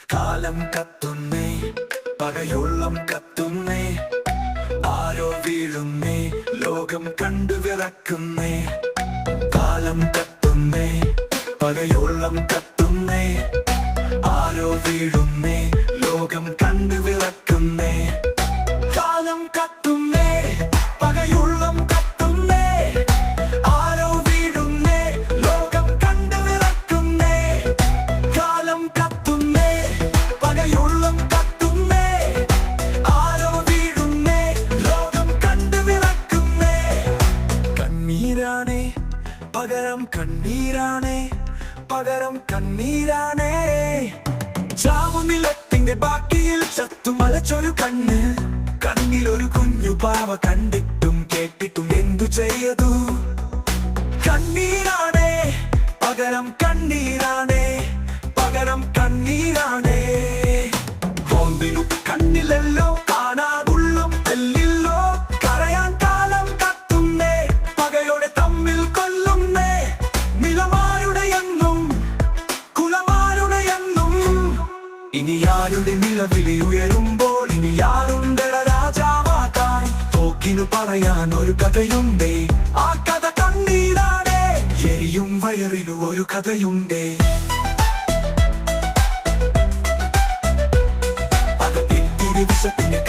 കാലം കത്തുന്നേ, പകയുള്ളം കത്തുന്നേ, ആരോ വീഴുന്നേ, ലോകം കണ്ടു വിറക്കുന്നേ. കാലം കത്തുന്നേ, പകയുള്ളം കത്തുന്നേ, ആരോ വീഴുന്നേ, ലോകം കണ്ടു വിറക്കുന്നേ. കാലം കത്തുന്നേ, പകയുള്ളം കത്തുന്നേ, ആരോ വീഴുന്നേ, ലോകം കണ്ടു വിറക്കുന്നേ. കാലം കത്തുന്നേ, പകയുള്ളം കത്തുന്നേ, ആരോ വീഴുന്നേ, ലോകം കണ്ടു വിറക്കുന്നേ. കണ്ണീരാണേ പകരം കണ്ണീരാണേ, പകരം കണ്ണീരാണേ. ചാവുനിലത്തിന്റെ ബാക്കിയിൽ ചത്തുമലച്ചൊരു കണ്ണ്, കണ്ണിലൊരു കുഞ്ഞു പാവ കണ്ടിട്ടും കേട്ടിട്ടും എന്തു ചെയ്തു. കണ്ണീരാണേ പകരം കണ്ണീരാണേ, പകരം കണ്ണീരാണേ. ഓന്തിനു കണ്ണിലല്ലോ കാണാതുള്ളം തെല്ലില്ലോ, കരയാൻ കാലം കത്തുന്നേ, പകയോടെ തമ്മിൽ കൊല്ലുന്നേ. നിലമാരുടെ എന്നും കുലമാരുടെ എന്നും, ഇനി ആരുടെ നിലവിളി ഉയരുമ്പോൾ ഇനി ആരുണ്ടട രാജാവാക്കാൻ. തോക്കിനു പറയാൻ ഒരു കഥയുണ്ടേ, ആ കഥ കണ്ണീരാണേ. എരിയും വയറിലു ഒരു കഥയുണ്ടേ, അത് തിരി വിശപ്പിന്റെ